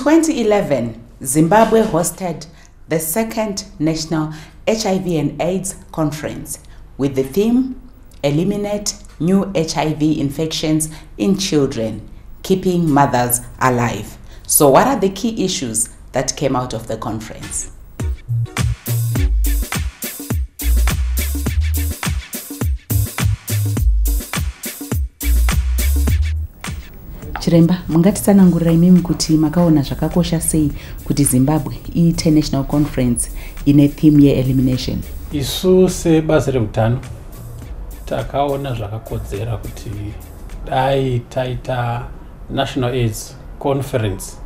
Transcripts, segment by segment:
2011, Zimbabwe hosted the second National HIV and AIDS Conference with the theme, Eliminate New HIV Infections in Children, Keeping Mothers Alive. So what are the key issues that came out of the conference? Chiremba, mungatitsanangurira imimi kuti makaona zvakakosha sei kuti Zimbabwe iite national conference ine theme ye-elimination? Isu sebazi reutano takaona zvakakodzera kuti dai taita national AIDS conference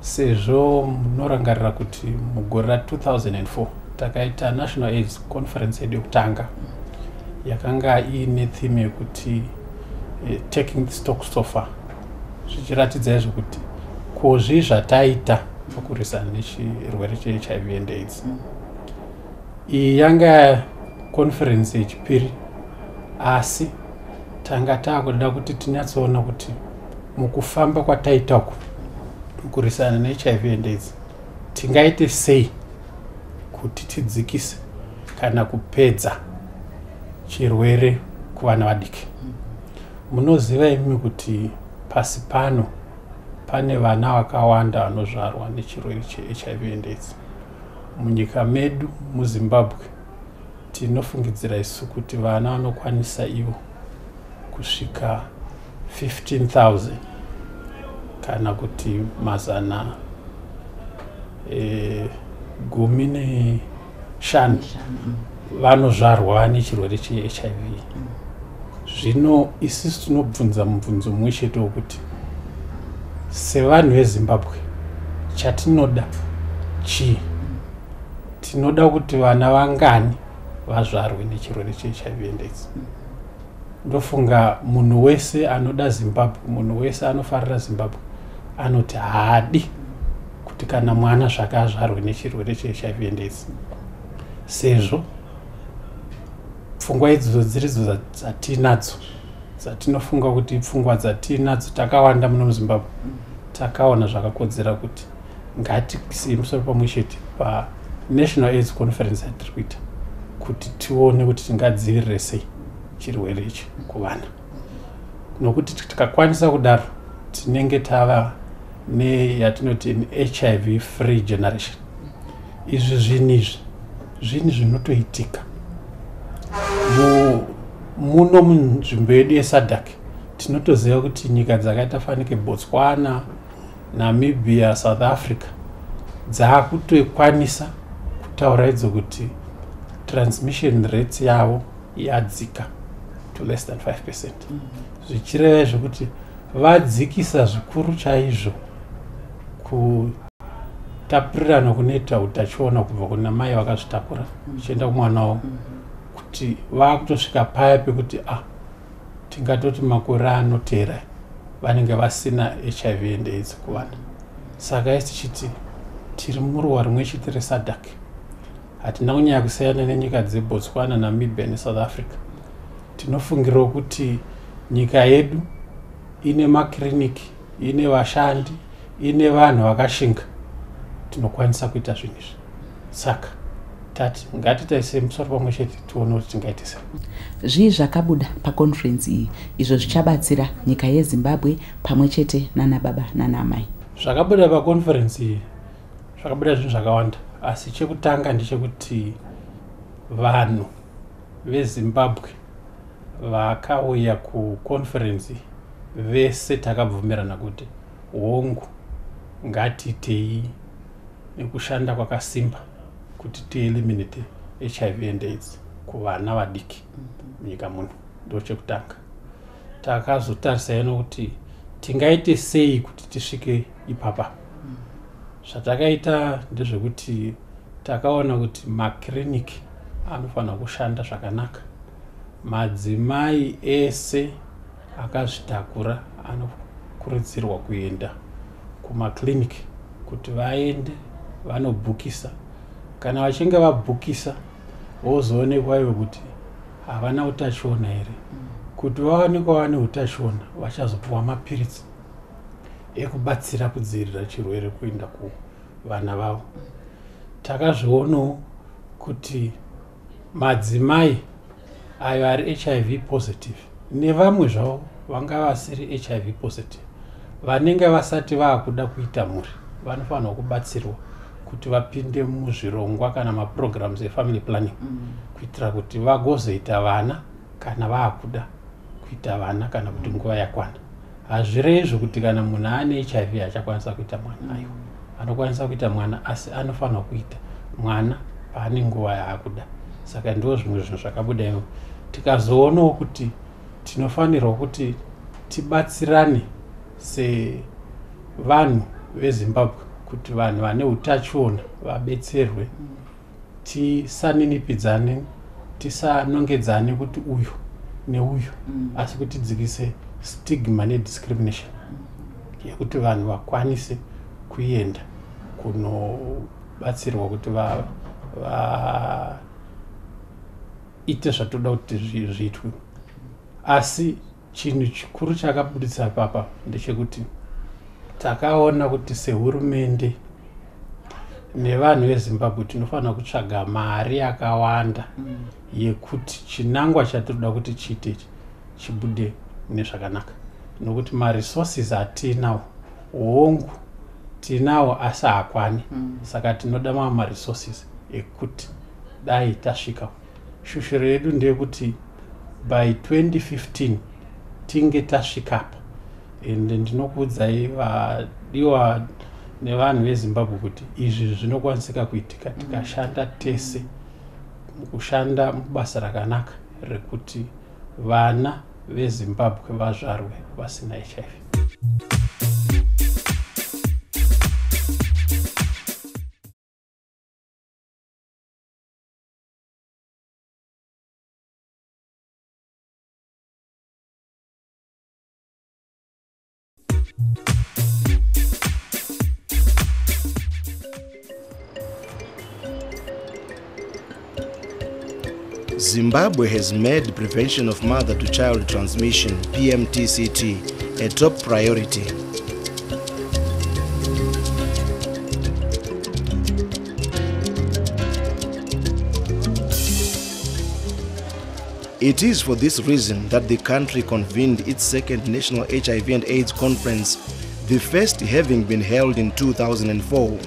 sezvo munorangarira kuti mugore ra 2004 takaita national AIDS conference yedu yekutanga yakanga ine theme yekuti taking the stock so far, zvichiratidza izvo kuti kozvi zvataita pakurwisana nechirwere che-HIV and AIDS. Iyi yanga conference yechipiri, asi tanga takuda kuti tinyatsoona kuti mukufamba kwataita uku mukurwisana neHIV and AIDS tingaite sei kuti tidzikise kana kupedza chirwere kuvana vadiki. Munoziva imi kuti pasi pano pane vana vakawanda vanozvarwa nechirwere cheHIV and AIDS. Munyika medu muZimbabwe tinofungidzira isu kuti vana vanokwanisa ivo kusvika 15,000 kana kuti mazana 15 vanozvarwa nechirwere cheHIV. Zvino isusu tinobvunza mubvunzo mumwe chete wokuti sevanhu veZimbabwe chatinoda chii? Tinoda kuti vana vangani vazvarwe nechirwere cheHIV and AIDS. Ndofunga munhu wese anoda Zimbabwe, munhu wese anofarira Zimbabwe anoti haadi kuti kana mwana zvakazvarwe nechirwere cheHIV and AIDS. Sezvo pfungwa idzo dziridzo dzatinadzo, dzatinofunga kuti pfungwa dzatinadzo takawanda muno muZimbabwe, takaona zvakakodzera kuti ngatiise musoro pamwe chete pa National AIDS Conference yatiri kuita kuti tione kuti tingadzivirire sei chirwere ichi kuvana. Nokuti tikakwanisa kudaro tinenge tava neyatinoti HIV free generation. Izvi zvinhu zvinotoitika muno munzvimbo yedu yeSADC. Tinotoziva kuti nyika dzakaita fanike Botswana, Namibia, South Africa dzakutokwanisa kutaura idzo kuti transmission rate yavo yadzika to less than 5%. Zvichireva zvekuti vadzikisa zvikuru chaizvo kutapurirana kunoita utachiona kubva kuna mai vakazvitakura ichienda kumwana wavo, kuti vakutosvika paya pekuti tingatoti makore anotera vanenge vasina HIV and AIDS kuvana. Saka isi tichiti tiri muruwa rimwe chete reSADC. Hatina kunyanya kusiyana nenyika dzeBotswana, Namibia neSouth Africa. Tinofungirawo kuti nyika yedu ine makiriniki, ine vashandi, ine vanhu vakashinga, tinokwanisa kuita zvinhu izvi. Saka tati ngatitaise musoro pamwe chete tione kuti tingaite sei. Zvii zvakabuda paconference iyi izvo zvichabatsira nyika yeZimbabwe pamwe chete nana baba nana mai? Zvakabuda paconference iyi zvakabuda zvinhu zvakawanda, asi chekutanga ndechekuti vanhu veZimbabwe vakauya kuconference vese takabvumirana kuti hongu ngatiitei nekushanda kwakasimba kuti tieliminate HIV and AIDS kuvana vadiki munyika muno. Ndo chekutanga. Takazotarisa ino kuti tingaite sei kuti tisvike ipapa. Zvatakaita ndezvekuti takaona kuti makiriniki anofanira kushanda zvakanaka. Madzimai ese akazvitakura anokurudzirwa kuenda kumakliniki kuti vaende vanobhukisa. Kana vachinge vabhukisa vozoonekwa ivo kuti havana utachiona here. Kuti vaonekwa vane utachiona vachazopuwa mapiritsi ekubatsira kudzivirira chirwere kuenda kuvana vavo. Takazvionawo kuti madzimai ayo ari HIV positive nevamwe zvavo vanga vasiri HIV positive vanenge vasati vakuda kuita mhuri vanofanirwa kubatsirwa kuti vapinde muzvirongwa kana maprograms efamily planning kuitira kuti vagozoita vana kana vakuda kuita vana kana kuti nguva yakwana. Hazvirezvo kuti kana munhu ane HIV achakwanisa kuita mwana aiwa, anokwanisa kuita mwana asi anofanirwa kuita mwana paane nguva yaakuda. Saka ndo zvimwe zvinhu zvakabuda imo. Tikazoonawo kuti tinofanirwa kuti tibatsirane sevanhu veZimbabwe kuti vanhu vane utachiona vabetserwe, tisaninipidzane, tisanongedzane kuti uyu neuyu, asi kuti tidzikise stigma nediscrimination yekuti vanhu vakwanise kuenda kunobatsirwa kuti ite zvatoda kuti zviitwe. Asi chinhu chikuru chakabudisa papa ndechekuti takaona kuti sehurumende nevanhu veZimbabwe tinofanira kutsvaga mari yakawanda yekuti chinangwa chatinoda kuti chiite chibude nezvakanaka, nokuti maresources atinawo, hongu tinawo asi hakwani. Saka tinoda mamwe maresources ekuti dai tasvika. Shushiro yedu ndeyekuti by 2015 tinge tasvikapa, ende ndinokuudzai vadiwa nevanhu veZimbabwe kuti izvi zvinokwanisika kuitika tikashanda tese kushanda mubasa rakanaka rekuti vana veZimbabwe vazvarwe vasina HIV. Zimbabwe has made prevention of mother-to-child transmission, PMTCT, a top priority. It is for this reason that the country convened its second National HIV and AIDS Conference, the first having been held in 2004.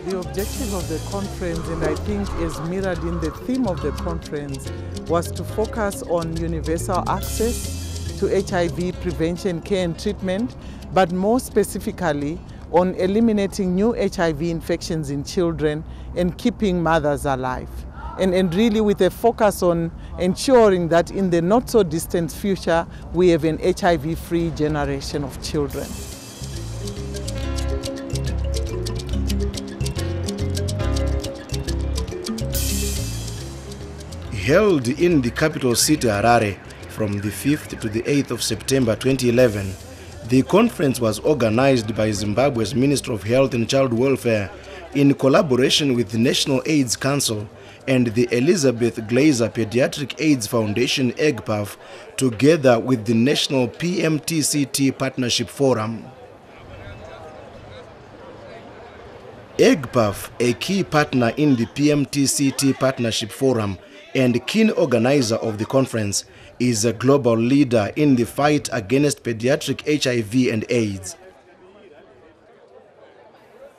The objective of the conference, and I think is mirrored in the theme of the conference, was to focus on universal access to HIV prevention, care and treatment, but more specifically on eliminating new HIV infections in children and keeping mothers alive. And really with a focus on ensuring that in the not so distant future we have an HIV-free generation of children. Held in the capital city Harare from the 5th to the 8th of September 2011, the conference was organized by Zimbabwe's Ministry of Health and Child Welfare in collaboration with the National AIDS Council and the Elizabeth Glaser Pediatric AIDS Foundation, EGPAF, together with the National PMTCT Partnership Forum. EGPAF, a key partner in the PMTCT Partnership Forum and keen organizer of the conference, is a global leader in the fight against pediatric HIV and AIDS.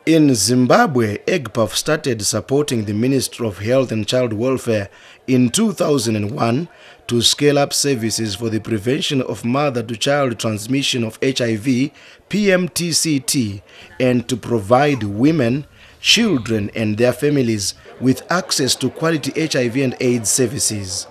In Zimbabwe, EGPAF started supporting the Ministry of Health and Child Welfare in 2001 to scale up services for the prevention of mother-to-child transmission of HIV, PMTCT, and to provide women, children and their families with access to quality HIV and AIDS services.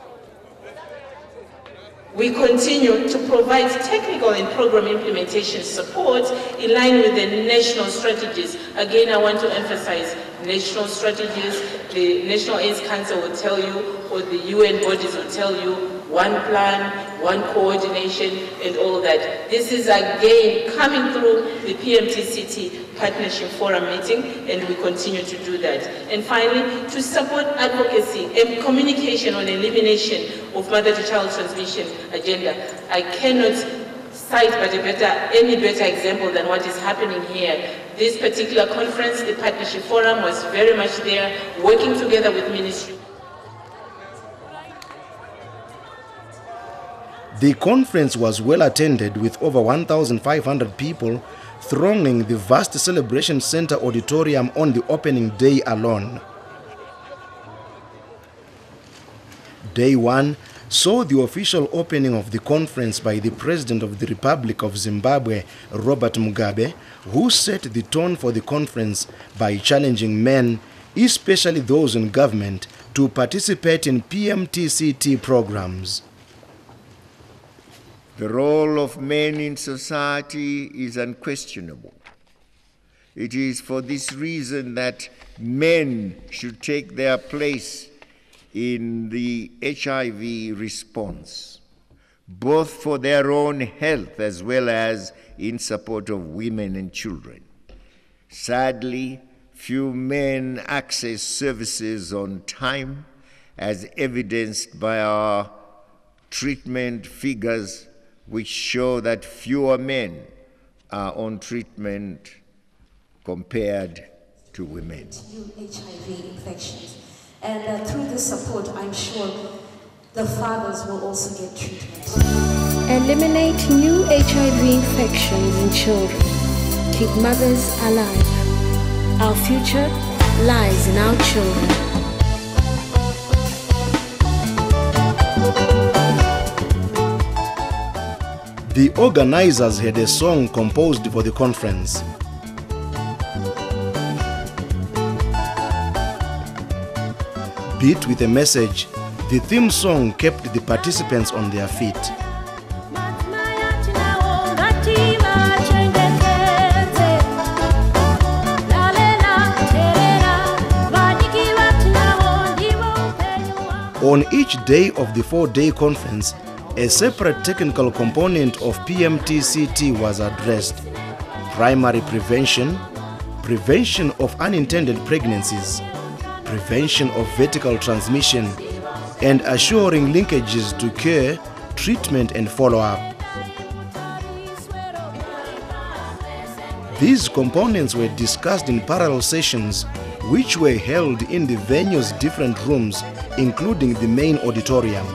We continue to provide technical and program implementation support in line with the national strategies. Again, I want to emphasize national strategies. The National AIDS Council will tell you, or the UN bodies will tell you, one plan, one coordination, and all that. This is again coming through the PMTCT Partnership Forum meeting, and we continue to do that. And finally, to support advocacy and communication on elimination of mother-to-child transmission agenda. I cannot cite but any better example than what is happening here. This particular conference, the Partnership Forum, was very much there, working together with ministry. The conference was well attended with over 1,500 people thronging the vast celebration center auditorium on the opening day alone. Day 1 saw the official opening of the conference by the President of the Republic of Zimbabwe, Robert Mugabe, who set the tone for the conference by challenging men, especially those in government, to participate in PMTCT programs. The role of men in society is unquestionable. It is for this reason that men should take their place in the HIV response, both for their own health as well as in support of women and children. Sadly, few men access services on time, as evidenced by our treatment figures, which show that fewer men are on treatment compared to women. New HIV infections. And through this support, I'm sure the fathers will also get treatment. Eliminate new HIV infections in children. Keep mothers alive. Our future lies in our children. The organizers had a song composed for the conference. Beat with a message, the theme song kept the participants on their feet. On each day of the 4-day conference, a separate technical component of PMTCT was addressed: primary prevention, prevention of unintended pregnancies, prevention of vertical transmission, and assuring linkages to care, treatment, and follow-up. These components were discussed in parallel sessions, which were held in the venue's different rooms, including the main auditorium.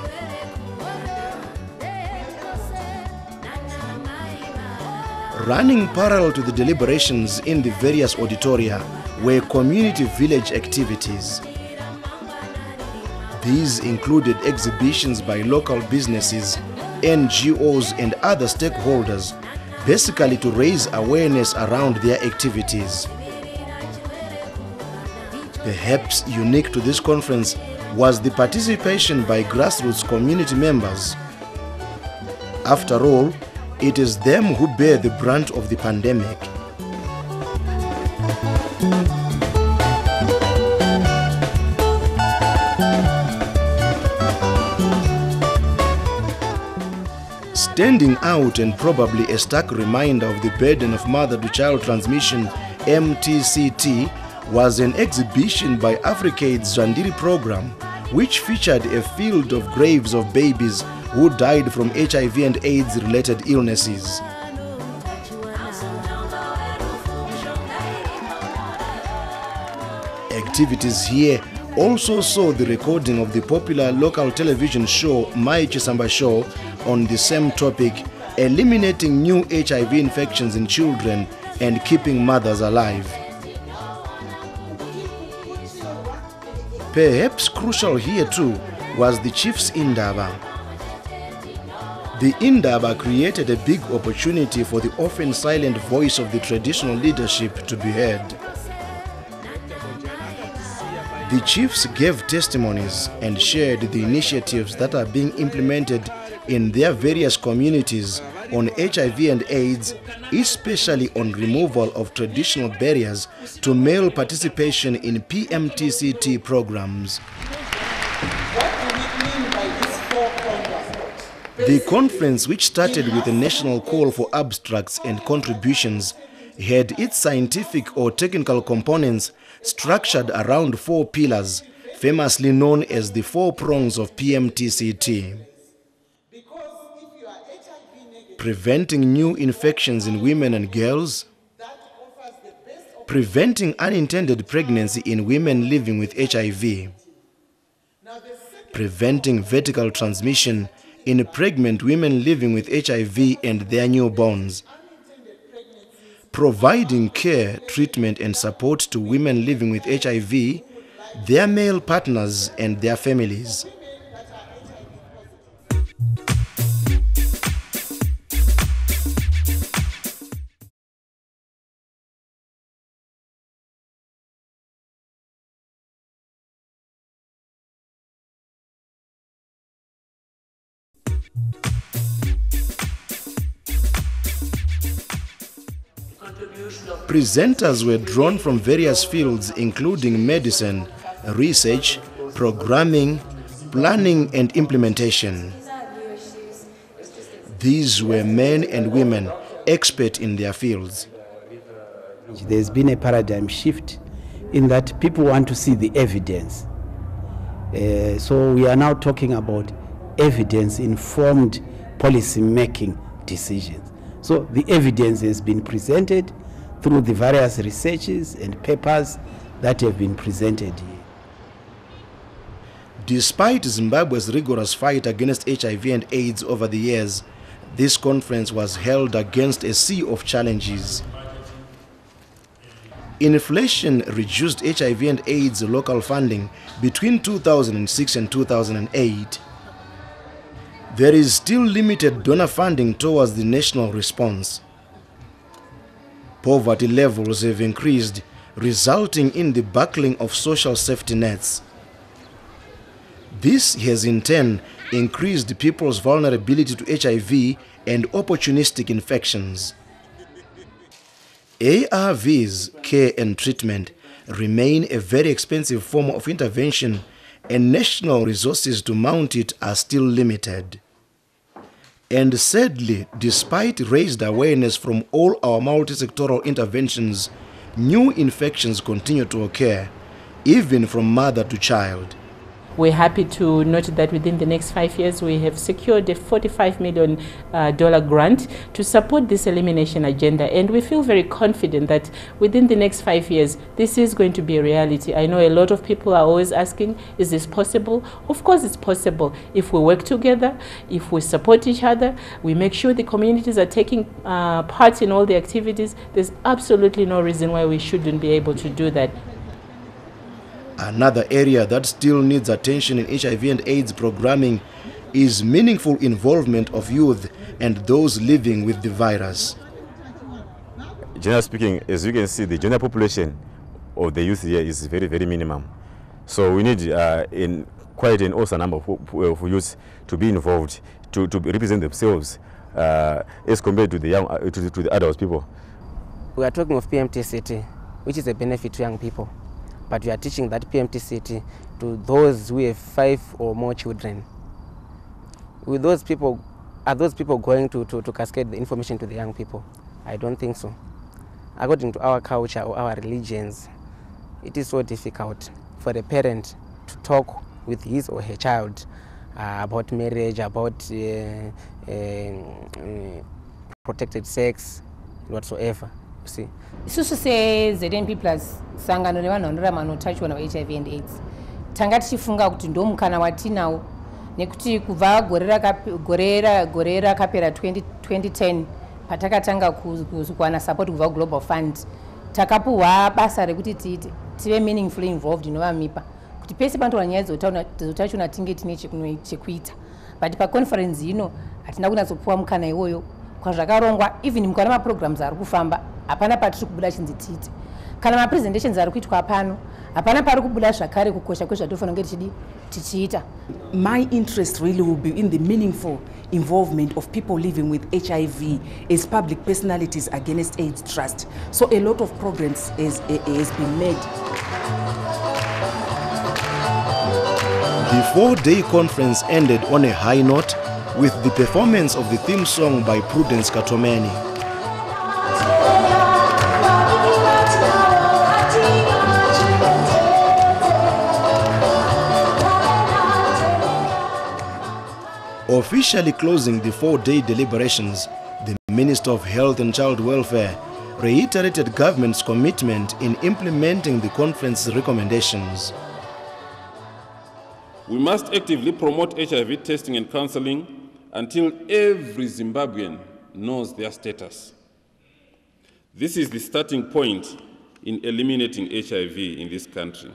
Running parallel to the deliberations in the various auditoria were community village activities. These included exhibitions by local businesses, NGOs, and other stakeholders, basically to raise awareness around their activities. Perhaps unique to this conference was the participation by grassroots community members. After all, it is them who bear the brunt of the pandemic. Standing out, and probably a stark reminder of the burden of mother-to-child transmission, MTCT, was an exhibition by AfriCAID's Zandiri program, which featured a field of graves of babies who died from HIV and AIDS-related illnesses. Activities here also saw the recording of the popular local television show My Chisamba Show on the same topic, eliminating new HIV infections in children and keeping mothers alive. Perhaps crucial here too was the Chief's Indaba. The Indaba created a big opportunity for the often silent voice of the traditional leadership to be heard. The chiefs gave testimonies and shared the initiatives that are being implemented in their various communities on HIV and AIDS, especially on removal of traditional barriers to male participation in PMTCT programs. The conference, which started with a national call for abstracts and contributions, had its scientific or technical components structured around 4 pillars, famously known as the 4 prongs of PMTCT. preventing new infections in women and girls, preventing unintended pregnancy in women living with HIV, preventing vertical transmission in pregnant women living with HIV and their newborns, providing care, treatment and support to women living with HIV, their male partners and their families. Presenters were drawn from various fields including medicine, research, programming, planning and implementation. These were men and women expert in their fields. There's been a paradigm shift in that people want to see the evidence. So we are now talking about evidence-informed policy-making decisions. So the evidence has been presented through the various researches and papers that have been presented here. Despite Zimbabwe's rigorous fight against HIV and AIDS over the years, this conference was held against a sea of challenges. Inflation reduced HIV and AIDS local funding between 2006 and 2008. There is still limited donor funding towards the national response. Poverty levels have increased, resulting in the buckling of social safety nets. This has in turn increased people's vulnerability to HIV and opportunistic infections. ARVs, care and treatment, remain a very expensive form of intervention, and national resources to mount it are still limited. And sadly, despite raised awareness from all our multi-sectoral interventions, new infections continue to occur, even from mother to child. We're happy to note that within the next 5 years, we have secured a $45 million grant to support this elimination agenda. And we feel very confident that within the next 5 years, this is going to be a reality. I know a lot of people are always asking, is this possible? Of course it's possible. If we work together, if we support each other, we make sure the communities are taking part in all the activities, there's absolutely no reason why we shouldn't be able to do that. Another area that still needs attention in HIV and AIDS programming is meaningful involvement of youth and those living with the virus. Generally speaking, as you can see, the general population of the youth here is very, very minimum. So we need quite an awesome number of youth to be involved, to represent themselves as compared to the young, to the adult people. We are talking of PMTCT, which is a benefit to young people. But we are teaching that PMTCT to those who have 5 or more children. With those people, are those people going to cascade the information to the young people? I don't think so. According to our culture or our religions, it is so difficult for a parent to talk with his or her child about marriage, about protected sex, whatsoever. See. Isusu se-ZNP plus sangano nevanhu vanorarama noutachiona HIV and AIDS tanga tichifunga kuti ndo mukana watinawo nekuti kubva gore rakapera 2010 patakatanga kuwana support kubva kuglobal fund takapuhwa basa rekuti tive meaningfully involved inova mipa kuti pese panotaura nyaya dzeutachiona tinge tine chekuita but paconference ino hatina kunatsopuwa mukana iwoyo kwazvakarongwa even mukana maprograms ari kufamba hapana patiri kubuda chinzi titi kana mapresentations ari kuitwa pano hapana pari kubuda zvakare kukosha kwezvatofanira kunge tichiita. My interest really will be in the meaningful involvement of people living with HIV as public personalities against AIDS Trust. So a lot of progress has been made. The 4-day conference ended on a high note with the performance of the theme song by Prudence Katomeni. Officially closing the 4-day deliberations, Minister of Health and Child Welfare, reiterated government's commitment in implementing the conference's recommendations. We must actively promote HIV testing and counseling until every Zimbabwean knows their status. This is the starting point in eliminating HIV in this country.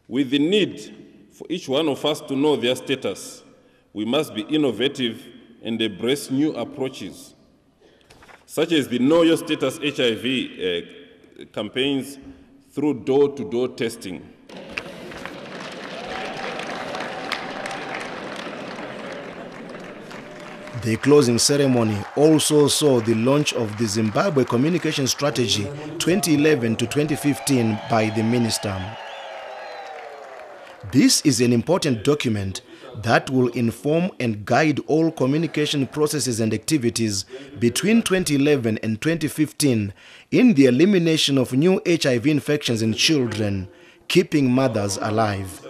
With the need for each one of us to know their status, we must be innovative and embrace new approaches, such as the Know Your Status HIV campaigns through door-to-door testing. The closing ceremony also saw the launch of the Zimbabwe Communication Strategy 2011 to 2015 by the minister. This is an important document that will inform and guide all communication processes and activities between 2011 and 2015 in the elimination of new HIV infections in children, keeping mothers alive.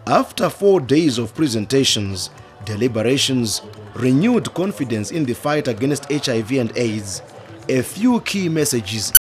After 4 days of presentations, deliberations, renewed confidence in the fight against HIV and AIDS, a few key messages